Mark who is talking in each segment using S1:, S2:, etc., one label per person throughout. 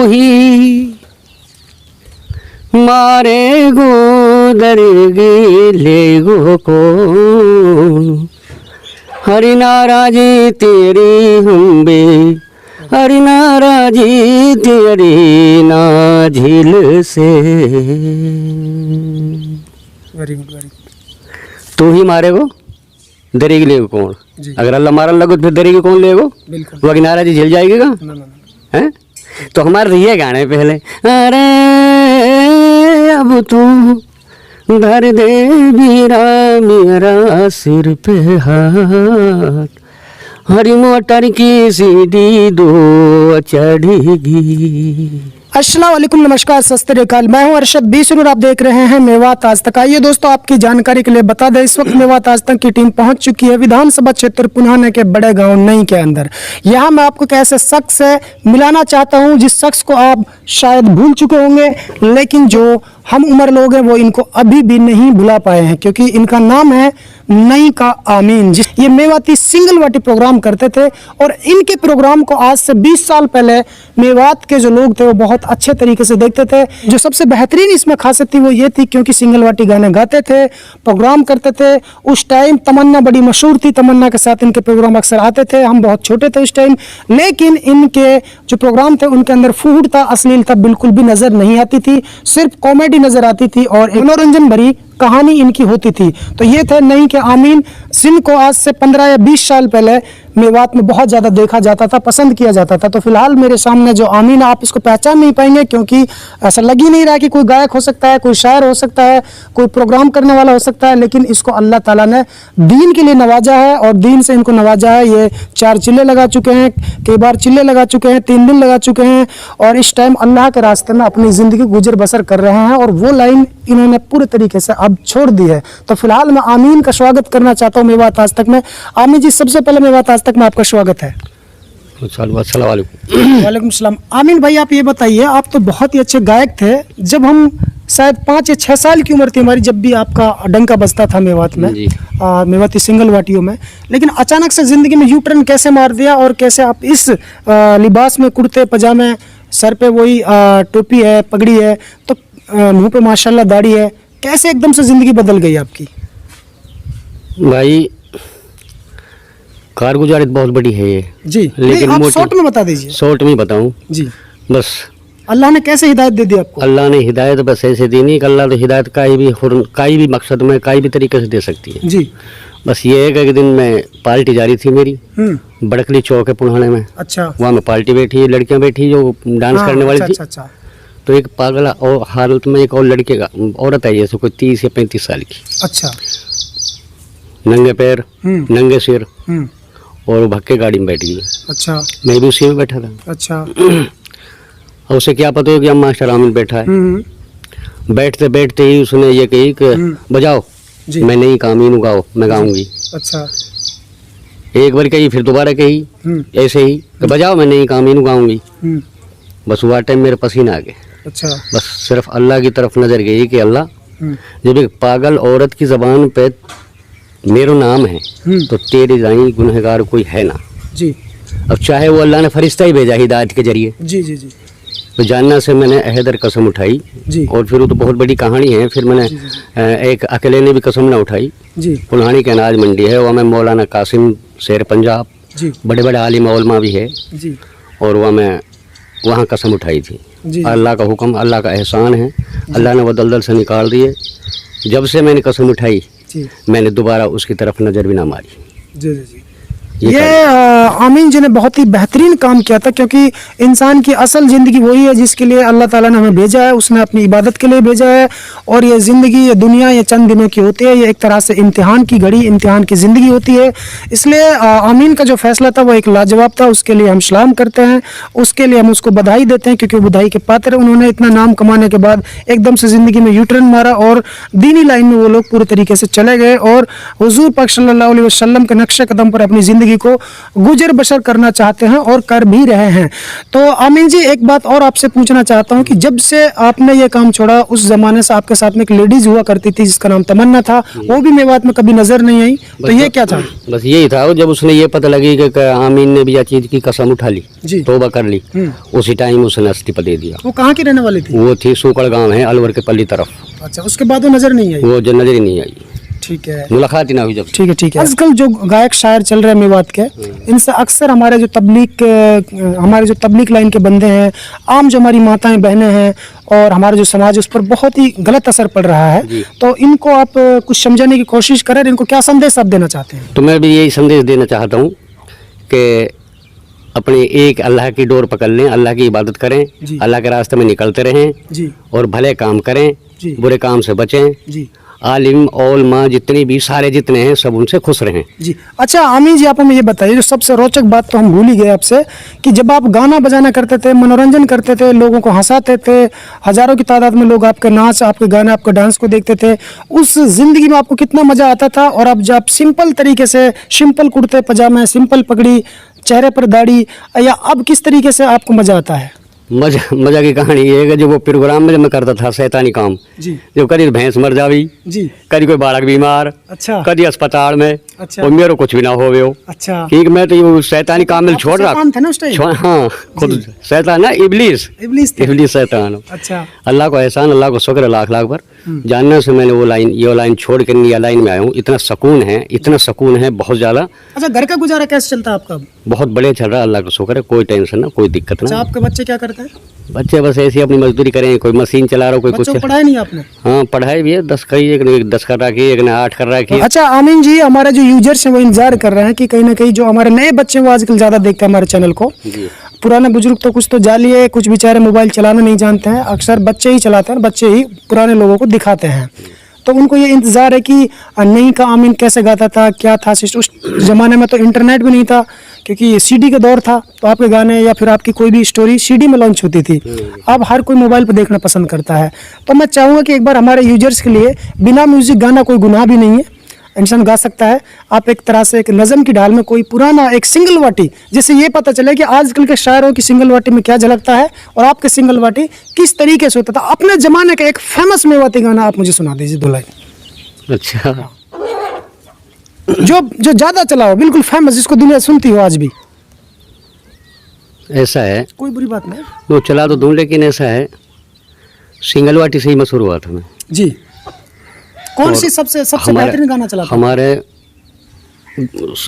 S1: ही मारे गो दरगी ले गो कौन, हरि नाराजी तेरी हम बे, हरि नाराजी तेरी ना झील से।
S2: Very good, very good.
S1: तू ही मारेगो दरेगी लेगो कौन, अगर अल्लाह मारन लगो तो फिर दरेगी कौन लेगो, वो अगर नाराजी झेल जाएगी का हैं। तो हमारे ये गाने पहले, अरे अब तू धर दे बीरा मेरा सिर पे हाथ, हरी मोटर की सीधी दो चढ़ेगी।
S2: अस्सलाम वालेकुम, नमस्कार, सत श्री अकाल। मैं हूं अरशद बीसर और आप देख रहे हैं मेवात आज तक। आइए दोस्तों, आपकी जानकारी के लिए बता दें, इस वक्त मेवात आज तक की टीम पहुंच चुकी है विधानसभा क्षेत्र पुनाने के बड़े गांव नई के अंदर। यहां मैं आपको एक ऐसे शख्स से मिलाना चाहता हूं जिस शख्स को आप शायद भूल चुके होंगे, लेकिन जो हम उम्र लोग हैं वो इनको अभी भी नहीं भुला पाए हैं, क्योंकि इनका नाम है नई का आमीन। ये मेवाती सिंगल वाटी प्रोग्राम करते थे और इनके प्रोग्राम को आज से 20 साल पहले मेवात के जो लोग थे वो बहुत अच्छे तरीके से देखते थे। जो सबसे बेहतरीन इसमें खासियत थी वो ये थी, क्योंकि सिंगल वाटी गाने गाते थे, प्रोग्राम करते थे। उस टाइम तमन्ना बड़ी मशहूर थी, तमन्ना के साथ इनके प्रोग्राम अक्सर आते थे। हम बहुत छोटे थे उस टाइम, लेकिन इनके जो प्रोग्राम थे उनके अंदर फूहड़ता, अश्लीलता बिल्कुल भी नजर नहीं आती थी, सिर्फ कॉमेडी नजर आती थी और मनोरंजन भरी कहानी इनकी होती थी। तो ये थे नई के आमीन, जिनको आज से 15 या 20 साल पहले मेवात में बहुत ज़्यादा देखा जाता था, पसंद किया जाता था। तो फिलहाल मेरे सामने जो आमीन, आप इसको पहचान नहीं पाएंगे क्योंकि ऐसा लग ही नहीं रहा कि कोई गायक हो सकता है, कोई शायर हो सकता है, कोई प्रोग्राम करने वाला हो सकता है, लेकिन इसको अल्लाह ताला ने दीन के लिए नवाजा है और दीन से इनको नवाजा है। ये 4 चिल्ले लगा चुके हैं, कई बार चिल्ले लगा चुके हैं, 3 दिन लगा चुके हैं और इस टाइम अल्लाह के रास्ते में अपनी ज़िंदगी गुजर बसर कर रहे हैं और वो लाइन इन्होंने पूरे तरीके से अब छोड़ दी है। तो फिलहाल मैं आमीन का स्वागत करना चाहता हूँ मेवात आज तक में। आमीन जी, सबसे पहले मेवात आज तक में आपका स्वागत है। वालेकुम सलाम। आमीन भाई, आप ये बताइए, आप तो बहुत ही अच्छे गायक थे। जब हम शायद 5 या 6 साल की उम्र थी हमारी, जब भी आपका डंका बजता था मेवात में, मेवाती सिंगल वाटियों में, लेकिन अचानक से जिंदगी में यू टर्न कैसे मार दिया और कैसे आप इस लिबास में, कुर्ते पजामे, सर पे वही टोपी है, पगड़ी है, तो मुंह पे माशाल्लाह दाढ़ी है, कैसे एकदम से जिंदगी बदल गई आपकी?
S1: भाई कारगुजारी बहुत बड़ी है ये जी, लेकिन
S2: आप शॉर्ट में बता दीजिए।
S1: शॉर्ट में बताऊं जी, बस
S2: अल्लाह ने कैसे हिदायत दे दी आपको?
S1: अल्लाह ने हिदायत बस ऐसे दी नहीं कि अल्लाह तो हिदायत काई भी मकसद में काई भी तरीके से दे सकती है जी। बस ये है कि एक दिन मैं पार्टी जारी थी मेरी बड़कली चौक है पुराने में। अच्छा। वहाँ में पार्टी बैठी है, लड़कियाँ बैठी जो डांस करने वाली थी। अच्छा। तो एक पागल और हालत में एक और लड़के का औरत आई, जैसे कोई 30 या 35 साल की। अच्छा। नंगे पैर, नंगे सिर और भक्के गाड़ी में बैठ गई। अच्छा। मैं भी उसी में बैठा था। अच्छा। और उसे क्या पता हो कि हम मास्टर आमिन बैठा है। बैठते बैठते ही उसने ये कही कि बजाओ, मैं नहीं कामीन गाओ, मैं गाऊंगी। अच्छा। एक बार कही, फिर दोबारा कही ऐसे ही कि बजाओ, मैं नहीं कामीन गाऊंगी। बस हुआ टाइम मेरे पसीना आ गए। अच्छा। बस सिर्फ अल्लाह की तरफ नजर गई कि अल्लाह, जब एक पागल औरत की जबान पे मेरो नाम है तो तेरे जाई गुनहगार कोई है ना जी। अब चाहे वो अल्लाह ने फरिश्ता ही भेजा हिदायत के जरिए जी जी जी। तो जानना से मैंने अहदर कसम उठाई जी। और फिर वो तो बहुत बड़ी कहानी है। फिर मैंने एक अकेले ने भी कसम ना उठाई जी। पुल्हानी के अनाज मंडी है, वहाँ में मौलाना कासिम शेर पंजाब जी, बड़े बड़े आलिम उलमा भी है जी। और वहाँ कसम उठाई थी। अल्लाह का हुक्म, अल्लाह का एहसान है, अल्लाह ने वो दलदल से निकाल दिए। जब से मैंने कसम उठाई मैंने दोबारा उसकी तरफ नज़र भी ना मारी जी जी। ये आमीन जी ने बहुत ही बेहतरीन काम किया था, क्योंकि इंसान की असल ज़िंदगी वही है जिसके लिए अल्लाह ताला ने हमें भेजा है, उसने अपनी इबादत के लिए भेजा है। और ये ज़िंदगी, ये दुनिया, ये चंद दिनों की होती है, ये एक तरह से इम्तिहान की घड़ी, इम्तिहान की ज़िंदगी होती है। इसलिए आमीन का जो फैसला था वो एक लाजवाब था, उसके लिए हम सलाम करते हैं, उसके लिए हम उसको बधाई देते हैं, क्योंकि बधाई के पात्र उन्होंने इतना नाम कमाने के बाद एकदम से ज़िंदगी में यू टर्न मारा और दीनी लाइन में वो लोग पूरे तरीके से चले गए और हुजूर पाक सल्लल्लाहु अलैहि वसल्लम के नक्शे कदम पर अपनी ज़िंदगी
S2: जिंदगी को गुजर बसर करना चाहते हैं और कर भी रहे हैं। तो आमीन जी, एक बात और आपसे पूछना चाहता हूँ कि जब से आपने ये काम छोड़ा, उस जमाने से आपके साथ में एक लेडीज हुआ करती थी जिसका नाम तमन्ना था, वो भी मेवात में कभी नजर नहीं आई, तो ये क्या था?
S1: बस यही था, जब उसने ये पता लगी कि आमीन ने भी यह चीज की कसम उठा ली, तौबा कर ली, उसी टाइम उसने इस्तीफा दे दिया।
S2: वो कहाँ की रहने वाली थी?
S1: वो थी सूकड़ गांव है, अलवर के पल्ली तरफ।
S2: अच्छा, उसके बाद वो नजर नहीं आई?
S1: वो जो नजर ही नहीं आई,
S2: ठीक है,
S1: मुलाकात ही ना हुई जब।
S2: ठीक है, ठीक है। आजकल जो गायक शायर चल रहे हैं मेवात के, इनसे अक्सर हमारे जो तबलीग लाइन के बंदे हैं, आम जो हमारी माताएं बहनें हैं और हमारा जो समाज, उस पर बहुत ही गलत असर पड़ रहा है। तो इनको आप कुछ समझाने की कोशिश करें, इनको क्या संदेश आप देना चाहते हैं?
S1: तो मैं भी यही संदेश देना चाहता हूँ कि अपने एक अल्लाह की डोर पकड़ लें, अल्लाह की इबादत करें, अल्लाह के रास्ते में निकलते रहें और भले काम करें, बुरे काम से बचें। आलिम औलमा जितने भी सारे जितने हैं सब उनसे खुश रहें
S2: जी। अच्छा आमीन जी, आप हमें ये बताइए, जो सबसे रोचक बात तो हम भूल ही गए आपसे, कि जब आप गाना बजाना करते थे, मनोरंजन करते थे, लोगों को हंसाते थे, हजारों की तादाद में लोग आपके नाच, आपके गाने, आपके डांस को देखते थे, उस जिंदगी में आपको कितना मजा आता था? और अब जब सिंपल तरीके से, सिंपल कुर्ते पजामे, सिंपल पगड़ी, चेहरे पर दाढ़ी, या अब किस तरीके से आपको मजा आता है?
S1: मजा की कहानी ये है कि जो वो प्रोग्राम में जब मैं करता था शैतानी काम
S2: जी,
S1: जब कभी भैंस मर जावी
S2: जी,
S1: कभी कोई बालक बीमार,
S2: अच्छा,
S1: कभी अस्पताल में,
S2: अच्छा,
S1: और मेरे कुछ भी ना हो वो,
S2: अच्छा,
S1: ठीक, मैं तो ये शैतानी काम में छोड़ रहा था। हाँ, खुद शैतान ना, इबलीस शैतान।
S2: अच्छा,
S1: अल्लाह को एहसान, अल्लाह को शुक्र लाख लाख पर जानने से मैंने ये लाइन छोड़ कर नई लाइन में आया हूँ। इतना सुकून है बहुत ज्यादा।
S2: अच्छा, घर का गुजारा कैसे चलता है आपका?
S1: बहुत बढ़िया चल रहा है, अल्लाह का शुक्र है, कोई टेंशन ना, कोई दिक्कत ना।
S2: आपके बच्चे क्या करते हैं?
S1: बच्चे बस ऐसी अपनी मजदूरी करें, कोई मशीन चला रहा, कोई कुछ।
S2: पढ़ाई नहीं आपने?
S1: हाँ, पढ़ाई भी है, 10 करी, एक ने 10 कर रखी, एक ने 8 कर रखी।
S2: अच्छा आमीन जी, हमारे जो यूजर्स हैं वो इंतजार कर रहे हैं कि कहीं ना कहीं जो हमारे नए बच्चे वो आजकल ज्यादा देखते हैं हमारे चैनल को। पुराने बुजुर्ग तो कुछ तो जाली है, कुछ बेचारे मोबाइल चलाना नहीं जानते हैं, अक्सर बच्चे ही चलाते हैं, बच्चे ही पुराने लोगों को दिखाते हैं। तो उनको ये इंतजार है कि नहीं का आमीन कैसे गाता था, क्या था। उस जमाने में तो इंटरनेट भी नहीं था, क्योंकि सीडी का दौर था, तो आपके गाने या फिर आपकी कोई भी स्टोरी सीडी में लॉन्च होती थी। अब हर कोई मोबाइल पर देखना पसंद करता है। तो मैं चाहूँगा कि एक बार हमारे यूजर्स के लिए बिना म्यूजिक गाना कोई गुनाह भी नहीं है, इंसान गा सकता है। आप एक तरह से एक नज़म की ढाल में कोई पुराना एक सिंगल वाटी, जिससे ये पता चले कि आजकल के शायरों की सिंगल वाटी में क्या झलकता है और आपके सिंगल वाटी किस तरीके से होता था। अपने जमाने का एक फेमस मेवाती गाना आप मुझे सुना दीजिए, 2 लाइन।
S1: अच्छा,
S2: जो ज्यादा चला हो, बिल्कुल फेमस, जिसको दुनिया सुनती हो आज भी।
S1: ऐसा है,
S2: कोई बुरी बात नहीं,
S1: वो चला तो दूं, लेकिन ऐसा है, सिंगल वाटी से ही मशहूर हुआ था मैं
S2: जी। कौन सी सबसे बेहतरीन गाना चला था?
S1: हमारे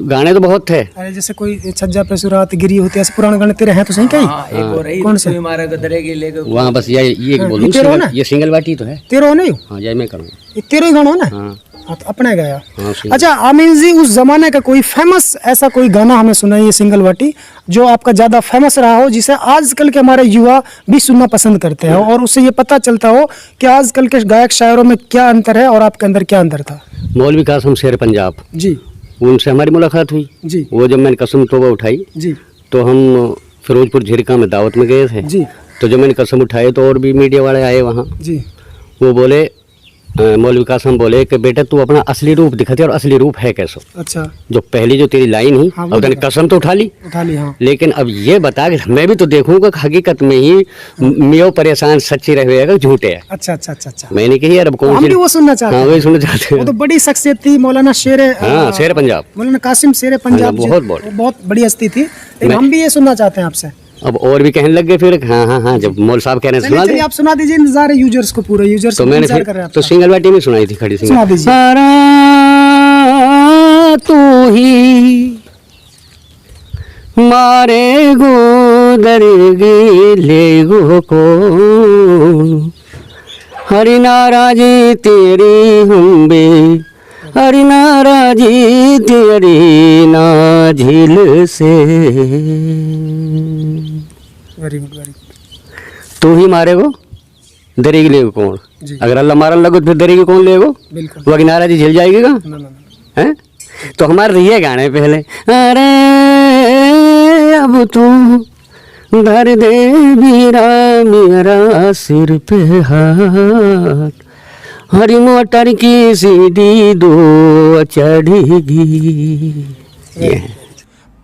S1: गाने तो बहुत थे।
S2: अरे जैसे कोई छज्जा पे सुरात गिरी होती है, ऐसे पुराने गाने तेरे हैं तो सही कहीं? कौन से?
S1: वहाँ बस ये बोलूँ, ये सिंगल वाटी तो है।
S2: तेरो नहीं?
S1: हाँ, ये मैं करूँ,
S2: ये तेरो ही गाना हो ना? हाँ, तो अपने गाया। अच्छा आमीन जी, उस जमाने का कोई फेमस ऐसा कोई गाना हमें सुनाइए, सिंगल वाटी, जो आपका ज्यादा फेमस रहा हो, जिसे आजकल के हमारे युवा भी सुनना पसंद करते हैं और उससे ये पता चलता हो कि आजकल के गायक शायरों में क्या अंतर है और आपके अंदर क्या अंतर था।
S1: मौलवी कासिम शेर पंजाब
S2: जी,
S1: उनसे हमारी मुलाकात हुई
S2: जी।
S1: वो जब मैंने कसम तौबा उठाई
S2: जी,
S1: तो हम फिरोजपुर झिरका में दावत में गए थे
S2: जी।
S1: तो जब मैंने कसम उठाई तो और भी मीडिया वाले आए वहाँ
S2: जी।
S1: वो बोले, मौलवी कासिम बोले कि बेटा तू अपना असली रूप दिखाते और असली रूप है कैसा।
S2: अच्छा,
S1: जो पहली जो तेरी लाइन ही,
S2: हाँ,
S1: अब तूने कसम तो उठा ली
S2: हाँ।
S1: लेकिन अब ये बता कि मैं भी तो देखूंगा हकीकत में ही मियो परेशान सच्ची रहेगा झूठे है।
S2: अच्छा अच्छा अच्छा अच्छा।
S1: मैंने कही यार अब कौन सी,
S2: वो सुनना चाहते हैं।
S1: हाँ, वही सुनना चाहते हैं।
S2: वो तो बड़ी शख्सियत थी, मौलाना
S1: शेर पंजाब,
S2: मौलाना कासिम शेर पंजाब, बहुत बड़ी हस्ती थी। हम भी ये सुनना चाहते हैं आपसे।
S1: अब और भी कहने लग गए फिर। हाँ, जब मौल साहब कह रहे हैं सुना दे,
S2: आप सुना दीजिए, इंतजार है यूजर्स को, पूरे यूजर्स
S1: तो मैंने तो सिंगल वाटी में सुनाई थी, खड़ी
S2: सुना दीजिए।
S1: तू ही मारे गो दरगी ले गो को हरि नाराजी तेरी हम बे, हरि नाराजी तेरी ना झील से।
S2: Very good, very good.
S1: तू ही मारेगो दरेगी लेगो कौन, अगर अल्लाह मारन लगो तो फिर दरेगी कौन लेगो, वो अगर नाराजी झेल जाएगी का है। तो हमारे ये गाने पहले, अरे अब तू धर दे वीरा मेरा सिर पे हाथ, हरी मोटर की सीढ़ी दो चढ़ेगी।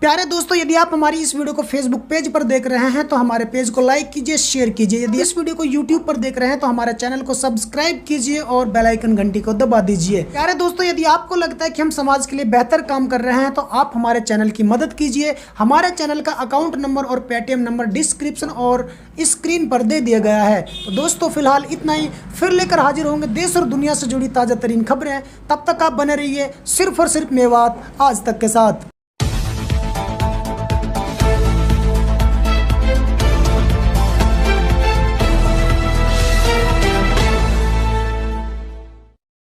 S2: प्यारे दोस्तों, यदि आप हमारी इस वीडियो को फेसबुक पेज पर देख रहे हैं तो हमारे पेज को लाइक कीजिए, शेयर कीजिए। यदि इस वीडियो को यूट्यूब पर देख रहे हैं तो हमारे चैनल को सब्सक्राइब कीजिए और बेल आइकन घंटी को दबा दीजिए। प्यारे दोस्तों, यदि आपको लगता है कि हम समाज के लिए बेहतर काम कर रहे हैं तो आप हमारे चैनल की मदद कीजिए। हमारे चैनल का अकाउंट नंबर और पेटीएम नंबर डिस्क्रिप्शन और स्क्रीन पर दे दिया गया है। तो दोस्तों फिलहाल इतना ही, फिर लेकर हाजिर होंगे देश और दुनिया से जुड़ी ताज़ा तरीन खबरें। तब तक आप बने रहिए सिर्फ और सिर्फ मेवात आज तक के साथ।